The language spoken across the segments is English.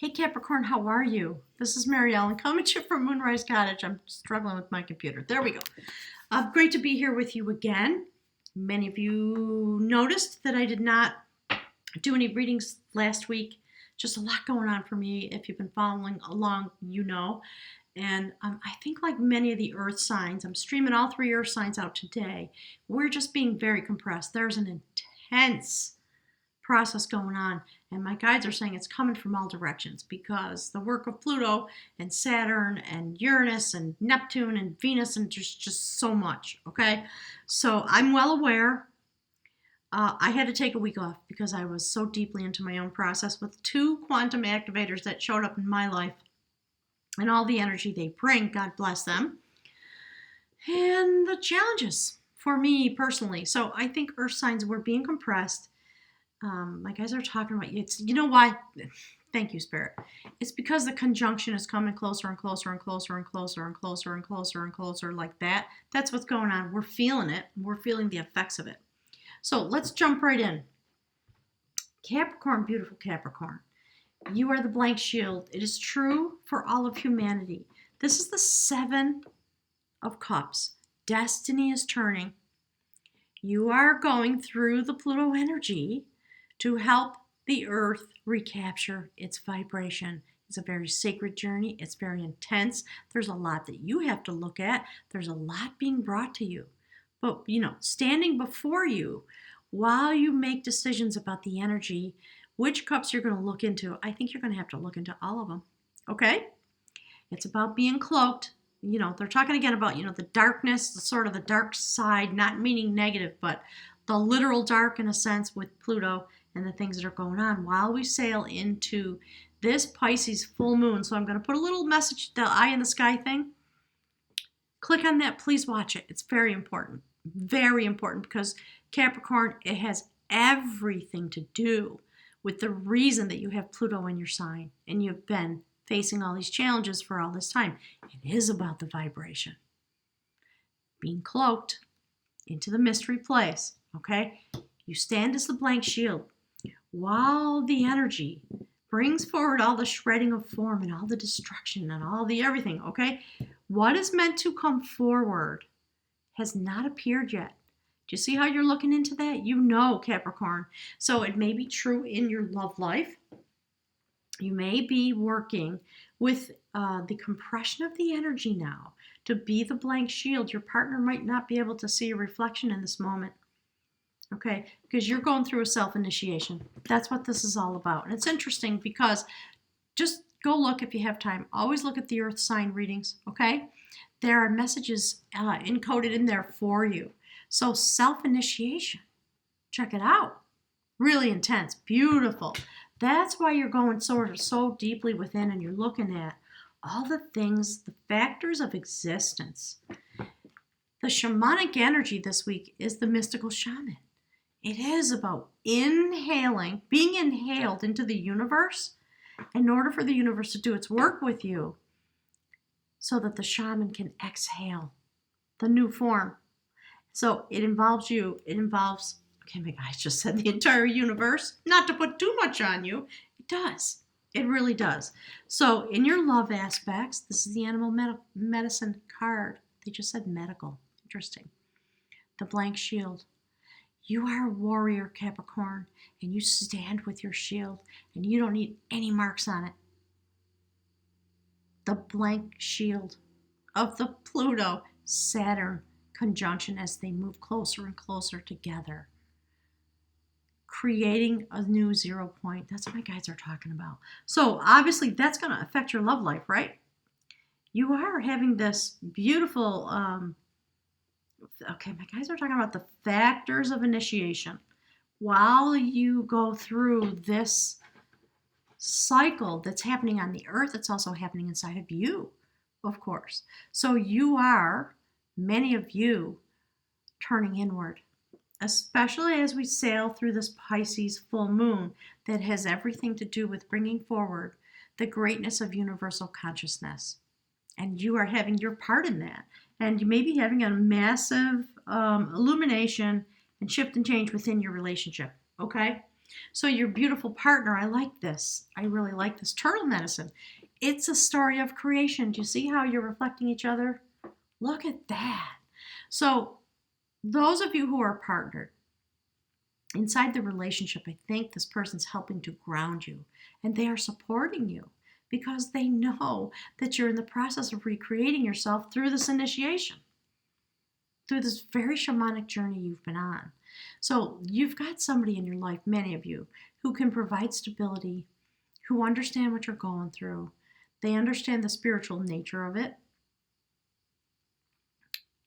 Hey Capricorn, how are you? This is Mary Ellen coming to you from Moonrise Cottage. I'm struggling with my computer. There we go. Great to be here with you again. Many of you noticed that I did not do any readings last week. Just a lot going on for me. If you've been following along, you know. And I think like many of the earth signs, I'm streaming all three earth signs out today. We're just being very compressed. There's an intense process going on, and my guides are saying it's coming from all directions because the work of Pluto and Saturn and Uranus and Neptune and Venus, and just so much. Okay, so I'm well aware. I had to take a week off because I was so deeply into my own process with two quantum activators that showed up in my life and all the energy they bring. God bless them, and the challenges for me personally. So I think earth signs were being compressed. My guys are talking about it's, you know why? Thank you, Spirit. It's because the conjunction is coming closer and closer and closer and closer and closer and closer and closer like that. That's what's going on. We're feeling it. We're feeling the effects of it. So let's jump right in. Capricorn, beautiful Capricorn. You are the blank shield. It is true for all of humanity. This is the Seven of Cups. Destiny is turning. You are going through the Pluto energy to help the earth recapture its vibration. It's a very sacred journey. It's very intense. There's a lot that you have to look at. There's a lot being brought to you. But, standing before you while you make decisions about the energy, which cups you're going to look into, I think you're going to have to look into all of them. Okay? It's about being cloaked. They're talking again about, the darkness, the sort of the dark side, not meaning negative, but the literal dark in a sense with Pluto and the things that are going on while we sail into this Pisces full moon. So I'm going to put a little message, the eye in the sky thing. Click on that. Please watch it. It's very important. Very important because Capricorn, it has everything to do with the reason that you have Pluto in your sign and you've been facing all these challenges for all this time. It is about the vibration. Being cloaked into the mystery place, okay? You stand as the blank shield while the energy brings forward all the shredding of form and all the destruction and all the everything, okay? What is meant to come forward has not appeared yet. Do you see how you're looking into that? Capricorn. So it may be true in your love life. You may be working with the compression of the energy now to be the blank shield. Your partner might not be able to see a reflection in this moment. Okay, because you're going through a self-initiation. That's what this is all about. And it's interesting because just go look if you have time. Always look at the earth sign readings, okay? There are messages encoded in there for you. So self-initiation, check it out. Really intense, beautiful. That's why you're going so deeply within and you're looking at all the things, the factors of existence. The shamanic energy this week is the mystical shaman. It is about inhaling, being inhaled into the universe in order for the universe to do its work with you so that the shaman can exhale the new form. So it involves you. It involves, okay, my guys just said the entire universe. Not to put too much on you. It does. It really does. So in your love aspects, this is the animal medicine card. They just said medical. Interesting. The blank shield. You are a warrior, Capricorn, and you stand with your shield, and you don't need any marks on it. The blank shield of the Pluto-Saturn conjunction as they move closer and closer together, creating a new 0 point. That's what my guides are talking about. So obviously that's going to affect your love life, right? You are having this beautiful... Okay, my guys are talking about the factors of initiation. While you go through this cycle that's happening on the earth, it's also happening inside of you, of course. So many of you, turning inward, especially as we sail through this Pisces full moon that has everything to do with bringing forward the greatness of universal consciousness. And you are having your part in that. And you may be having a massive illumination and shift and change within your relationship, okay? So your beautiful partner, I like this. I really like this. Turtle medicine. It's a story of creation. Do you see how you're reflecting each other? Look at that. So those of you who are partnered, inside the relationship, I think this person's helping to ground you, and they are supporting you because they know that you're in the process of recreating yourself through this initiation, through this very shamanic journey you've been on. So you've got somebody in your life, many of you, who can provide stability, who understand what you're going through. They understand the spiritual nature of it.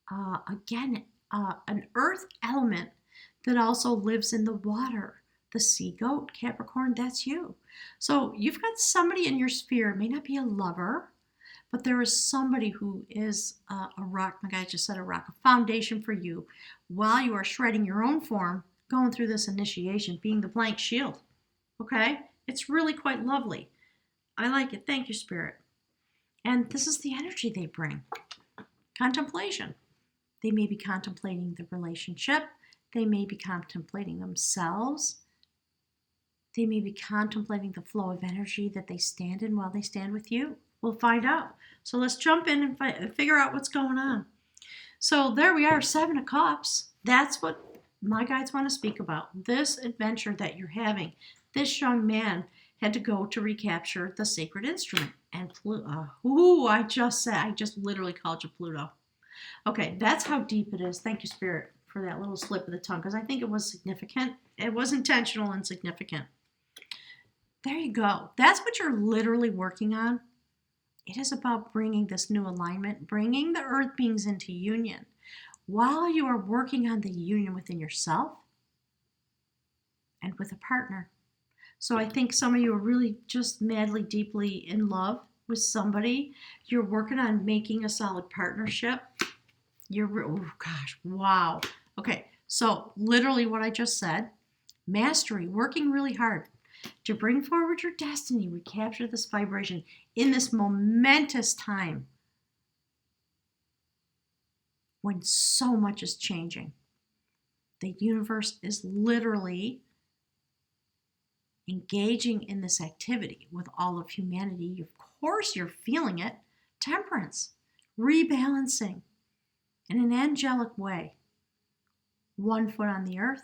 An earth element that also lives in the water. The sea goat, Capricorn, that's you. So you've got somebody in your sphere. It may not be a lover, but there is somebody who is a rock. My guy just said a rock, a foundation for you while you are shredding your own form, going through this initiation, being the blank shield. Okay? It's really quite lovely. I like it. Thank you, Spirit. And this is the energy they bring. Contemplation. They may be contemplating the relationship. They may be contemplating themselves. They may be contemplating the flow of energy that they stand in while they stand with you. We'll find out. So let's jump in and figure out what's going on. So there we are, 7 of Cups. That's what my guides want to speak about. This adventure that you're having. This young man had to go to recapture the sacred instrument. And I just literally called you Pluto. Okay, that's how deep it is. Thank you, Spirit, for that little slip of the tongue, because I think it was significant. It was intentional and significant. There you go. That's what you're literally working on. It is about bringing this new alignment, bringing the earth beings into union while you are working on the union within yourself and with a partner. So I think some of you are really just madly, deeply in love with somebody. You're working on making a solid partnership. Oh gosh, wow. Okay, so literally what I just said, mastery, working really hard to bring forward your destiny, recapture this vibration in this momentous time when so much is changing. The universe is literally engaging in this activity with all of humanity. Of course, you're feeling it. Temperance, rebalancing in an angelic way. 1 foot on the earth,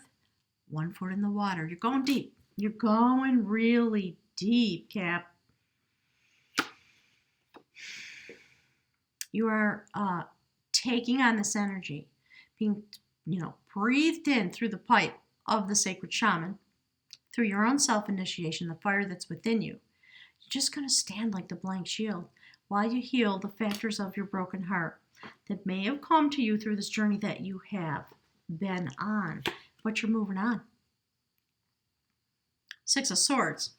1 foot in the water. You're going deep. You're going really deep, Cap. You are taking on this energy, being, breathed in through the pipe of the Sacred Shaman, through your own self-initiation, the fire that's within you. You're just going to stand like the blank shield while you heal the factors of your broken heart that may have come to you through this journey that you have been on, but you're moving on. 6 of Swords,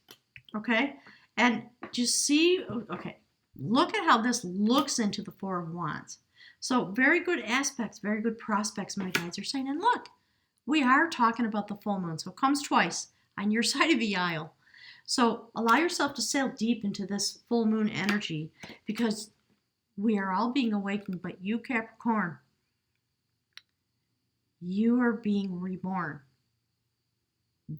okay? And just see, okay, look at how this looks into the 4 of Wands. So very good aspects, very good prospects, my guides are saying. And look, we are talking about the full moon, so it comes twice on your side of the aisle. So allow yourself to sail deep into this full moon energy because we are all being awakened, but you, Capricorn, you are being reborn.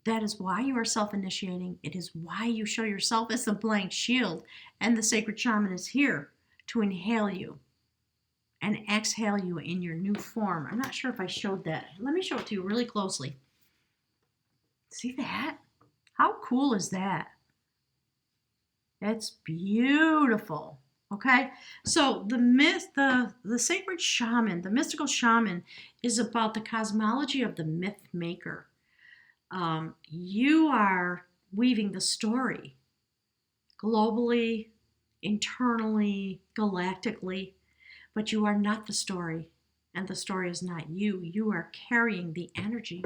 That is why you are self-initiating. It is why you show yourself as the blank shield, and the Sacred Shaman is here to inhale you and exhale you in your new form. I'm not sure if I showed that. Let me show it to you really closely. See that? How cool is that? That's beautiful. Okay, so the Sacred Shaman, the mystical shaman, is about the cosmology of the myth maker. You are weaving the story globally, internally, galactically, but you are not the story, and the story is not you. You are carrying the energy.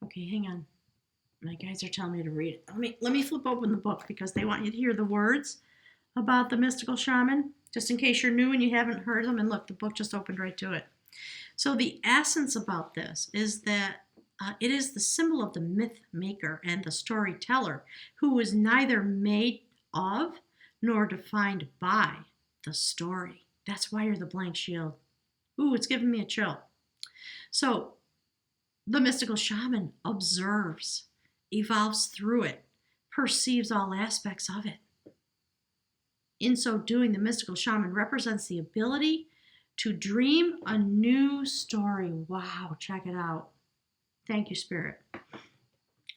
Okay, hang on. My guys are telling me to read it. Let me flip open the book because they want you to hear the words about the mystical shaman, just in case you're new and you haven't heard them. And look, the book just opened right to it. So the essence about this is that it is the symbol of the myth maker and the storyteller who is neither made of nor defined by the story. That's why you're the blank shield. Ooh, it's giving me a chill. So the mystical shaman observes evolves through it, perceives all aspects of it. In so doing, the mystical shaman represents the ability to dream a new story. Wow, check it out. Thank you, Spirit.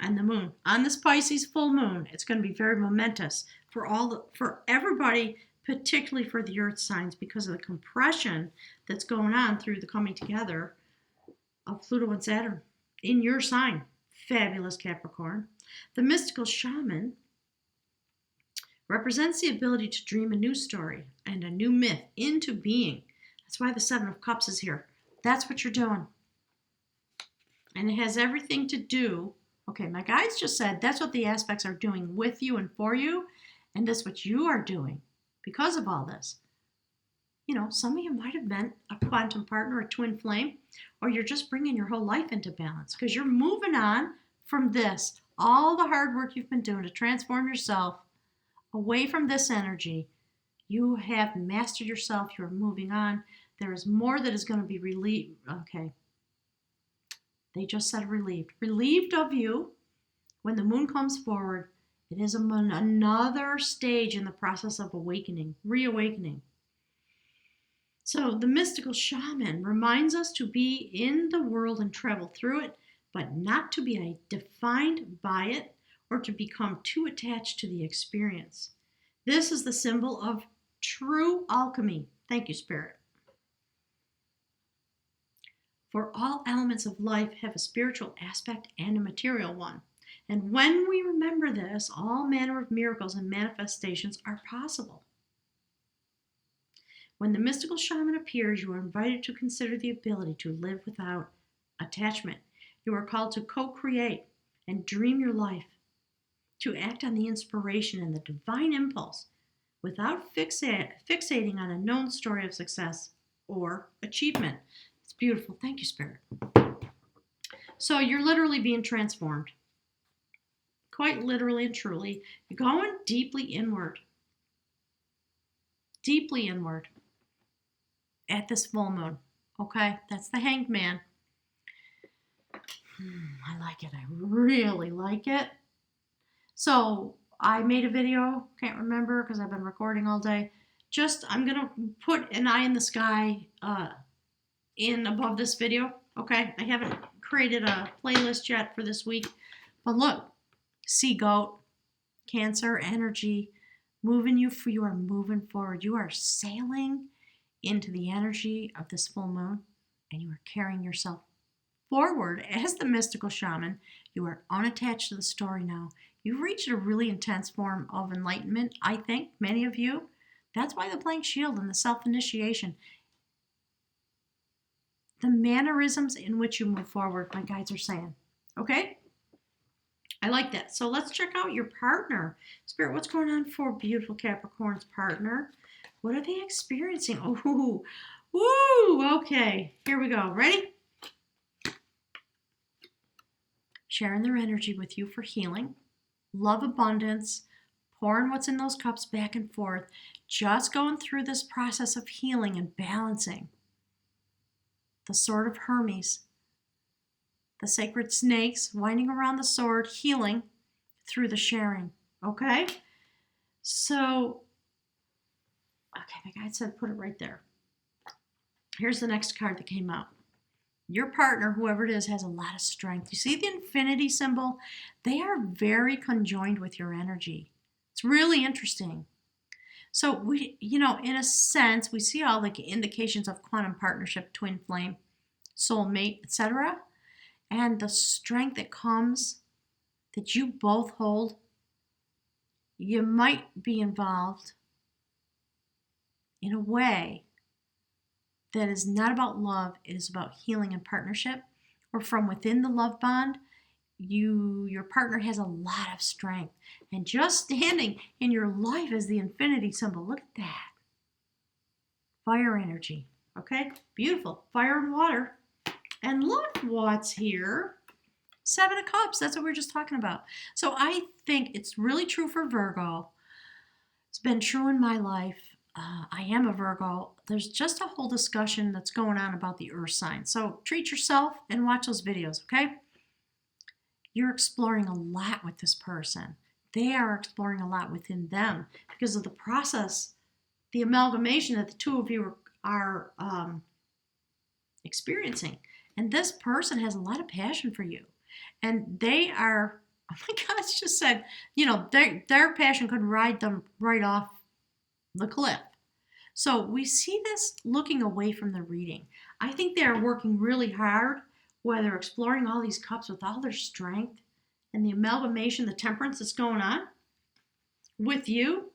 And the moon. On this Pisces full moon, it's going to be very momentous for everybody, particularly for the earth signs, because of the compression that's going on through the coming together of Pluto and Saturn in your sign. Fabulous, Capricorn. The mystical shaman represents the ability to dream a new story and a new myth into being. That's why the Seven of Cups is here. That's what you're doing. And it has everything to do, okay, my guides just said that's what the aspects are doing with you and for you, and that's what you are doing because of all this. You know, some of you might have been a quantum partner, a twin flame, or you're just bringing your whole life into balance because you're moving on from this. All the hard work you've been doing to transform yourself away from this energy, you have mastered yourself. You're moving on. There is more that is going to be relieved. Okay. They just said relieved. Relieved of you when the moon comes forward. It is another stage in the process of awakening, reawakening. So the mystical shaman reminds us to be in the world and travel through it, but not to be defined by it or to become too attached to the experience. This is the symbol of true alchemy. Thank you, Spirit. For all elements of life have a spiritual aspect and a material one. And when we remember this, all manner of miracles and manifestations are possible. When the mystical shaman appears, you are invited to consider the ability to live without attachment. You are called to co-create and dream your life, to act on the inspiration and the divine impulse without fixating on a known story of success or achievement. It's beautiful. Thank you, Spirit. So you're literally being transformed. Quite literally and truly. You're going deeply inward. Deeply inward. At this full moon. Okay? That's the Hanged Man. I like it. I really like it. So I made a video. Can't remember because I've been recording all day. I'm going to put an eye in the sky in above this video. Okay? I haven't created a playlist yet for this week. But look. Sea goat. Cancer energy. Moving you. You are moving forward. You are sailing into the energy of this full moon, and you are carrying yourself forward as the mystical shaman. You are unattached to the story now. You've reached a really intense form of enlightenment, I think, many of you. That's why the blank shield and the self-initiation. The mannerisms in which you move forward, my guides are saying. Okay? I like that. So let's check out your partner. Spirit, what's going on for beautiful Capricorn's partner? What are they experiencing? Oh, woo, okay. Here we go. Ready? Sharing their energy with you for healing, love abundance, pouring what's in those cups back and forth, just going through this process of healing and balancing. The sword of Hermes, the sacred snakes winding around the sword, healing through the sharing. Okay? So, okay, my guide said put it right there. Here's the next card that came out. Your partner, whoever it is, has a lot of strength. You see the infinity symbol? They are very conjoined with your energy. It's really interesting. So we, in a sense, we see all the indications of quantum partnership, twin flame, soulmate, etc. And the strength that comes, that you both hold, you might be involved in a way that is not about love, it is about healing and partnership, or from within the love bond, your partner has a lot of strength. And just standing in your life as the infinity symbol, look at that. Fire energy, okay? Beautiful. Fire and water. And look what's here. Seven of Cups, that's what we were just talking about. So I think it's really true for Virgo. It's been true in my life. I am a Virgo. There's just a whole discussion that's going on about the earth sign. So treat yourself and watch those videos, okay? You're exploring a lot with this person. They are exploring a lot within them because of the process, the amalgamation that the two of you are experiencing. And this person has a lot of passion for you. And they are, oh my God, it's just said, their passion could ride them right off the cliff. So we see this looking away from the reading. I think they are working really hard, where they're exploring all these cups with all their strength and the amalgamation, the temperance that's going on with you.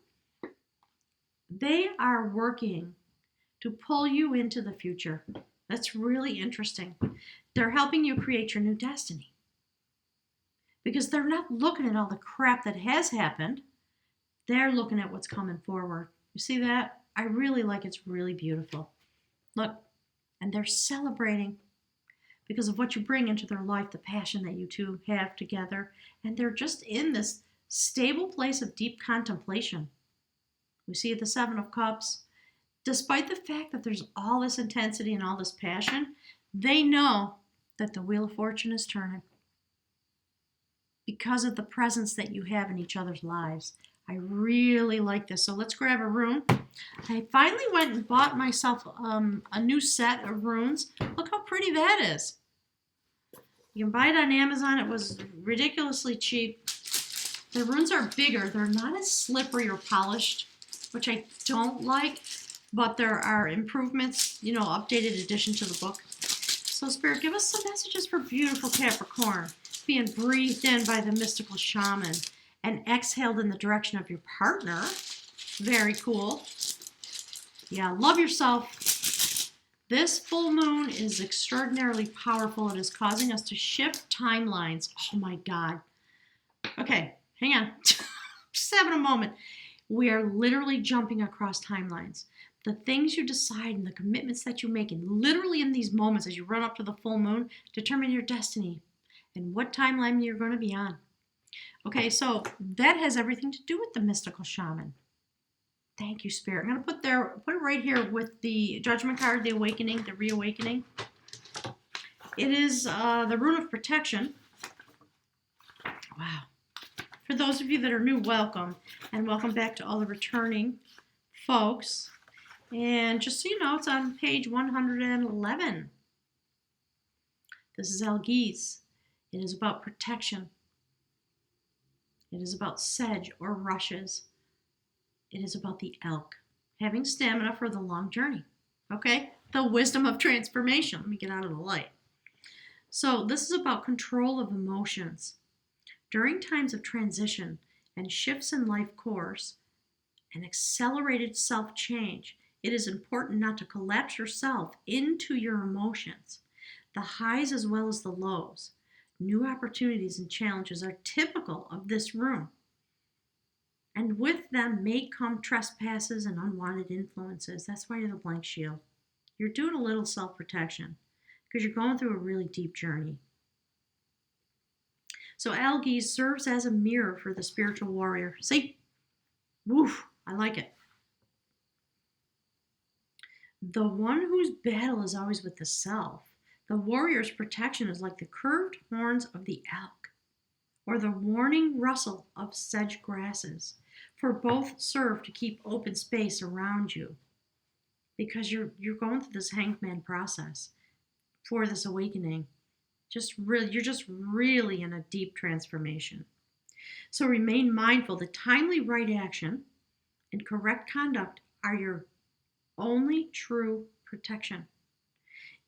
They are working to pull you into the future. That's really interesting. They're helping you create your new destiny because they're not looking at all the crap that has happened. They're looking at what's coming forward. You see that? I really like it. It's really beautiful. Look, and they're celebrating because of what you bring into their life, the passion that you two have together. And they're just in this stable place of deep contemplation. We see the Seven of Cups. Despite the fact that there's all this intensity and all this passion, they know that the Wheel of Fortune is turning because of the presence that you have in each other's lives. I really like this. So let's grab a rune. I finally went and bought myself a new set of runes. Look how pretty that is. You can buy it on Amazon. It was ridiculously cheap. The runes are bigger. They're not as slippery or polished, which I don't like, but there are improvements, updated addition to the book. So Spirit, give us some messages for beautiful Capricorn, being breathed in by the mystical shaman and exhaled in the direction of your partner. Very cool. Yeah, love yourself. This full moon is extraordinarily powerful. It is causing us to shift timelines. Oh my God. Okay, hang on. Just having a moment. We are literally jumping across timelines. The things you decide and the commitments that you make, and literally in these moments as you run up to the full moon, determine your destiny and what timeline you're going to be on. Okay, so that has everything to do with the mystical shaman. Thank you, Spirit. I'm going to put it right here with the Judgment card, the awakening, the reawakening. It is the rune of protection. Wow. For those of you that are new, welcome. And welcome back to all the returning folks. And just so you know, it's on page 111. This is Elgise. It is about protection. It is about sedge or rushes. It is about the elk having stamina for the long journey. Okay? The wisdom of transformation. Let me get out of the light. So this is about control of emotions. During times of transition and shifts in life course and accelerated self-change, it is important not to collapse yourself into your emotions, the highs as well as the lows. New opportunities and challenges are typical of this room. And with them may come trespasses and unwanted influences. That's why you're the blank shield. You're doing a little self-protection because you're going through a really deep journey. So Elgise serves as a mirror for the spiritual warrior. See? Woof, I like it. The one whose battle is always with the self. The warrior's protection is like the curved horns of the elk or the warning rustle of sedge grasses, for both serve to keep open space around you because you're going through this hangman process for this awakening. You're just really in a deep transformation. So remain mindful that timely right action and correct conduct are your only true protection.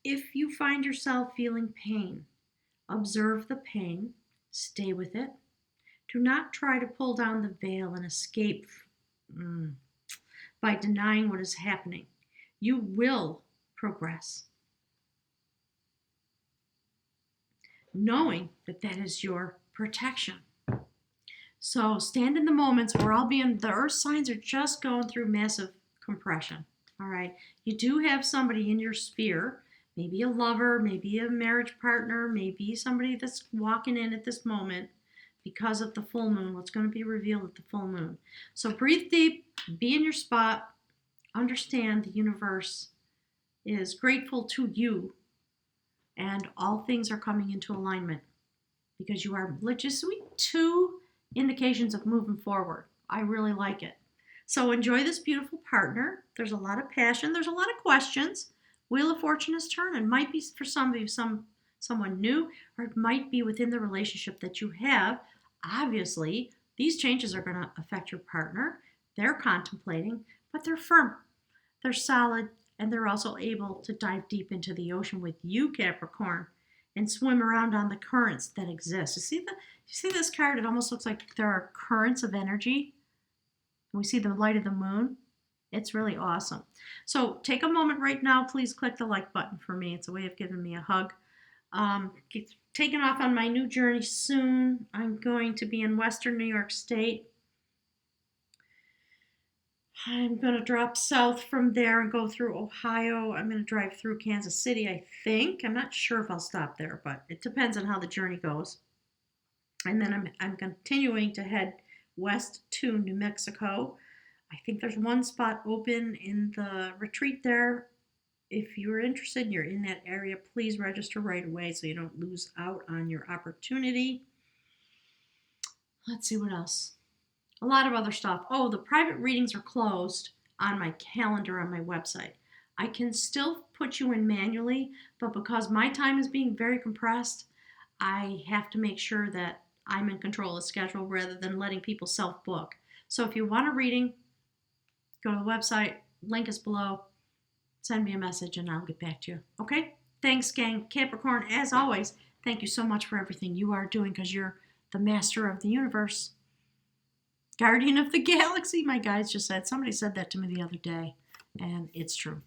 If you find yourself feeling pain, observe the pain, stay with it. Do not try to pull down the veil and escape by denying what is happening. You will progress, knowing that that is your protection. So stand in the moments where the earth signs are just going through massive compression. All right. You do have somebody in your sphere, maybe a lover, maybe a marriage partner, maybe somebody that's walking in at this moment because of the full moon, what's going to be revealed at the full moon. So breathe deep, be in your spot, understand the universe is grateful to you, and all things are coming into alignment because you are just two indications of moving forward. I really like it. So enjoy this beautiful partner. There's a lot of passion. There's a lot of questions. Wheel of Fortune is turning. Might be for some of you someone new, or it might be within the relationship that you have. Obviously, these changes are going to affect your partner. They're contemplating, but they're firm. They're solid, and they're also able to dive deep into the ocean with you, Capricorn, and swim around on the currents that exist. You see this card? It almost looks like there are currents of energy. We see the light of the moon. It's really awesome. So take a moment right now. Please click the like button for me. It's a way of giving me a hug. Taking off on my new journey soon. I'm going to be in Western New York State. I'm going to drop south from there and go through Ohio. I'm going to drive through Kansas City, I think. I'm not sure if I'll stop there, but it depends on how the journey goes. And then I'm continuing to head west to New Mexico. I think there's one spot open in the retreat there. If you're interested and you're in that area, please register right away so you don't lose out on your opportunity. Let's see what else. A lot of other stuff. Oh, the private readings are closed on my calendar on my website. I can still put you in manually, but because my time is being very compressed, I have to make sure that I'm in control of the schedule rather than letting people self-book. So if you want a reading, go to the website. Link is below. Send me a message and I'll get back to you. Okay? Thanks, gang. Capricorn, as always, thank you so much for everything you are doing because you're the master of the universe. Guardian of the galaxy, my guys just said. Somebody said that to me the other day, and it's true.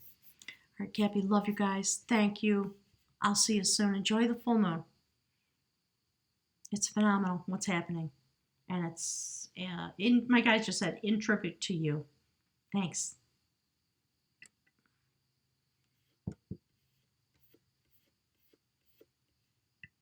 All right, Cappy, love you guys. Thank you. I'll see you soon. Enjoy the full moon. It's phenomenal what's happening. And it's, my guys just said, in tribute to you. Thanks.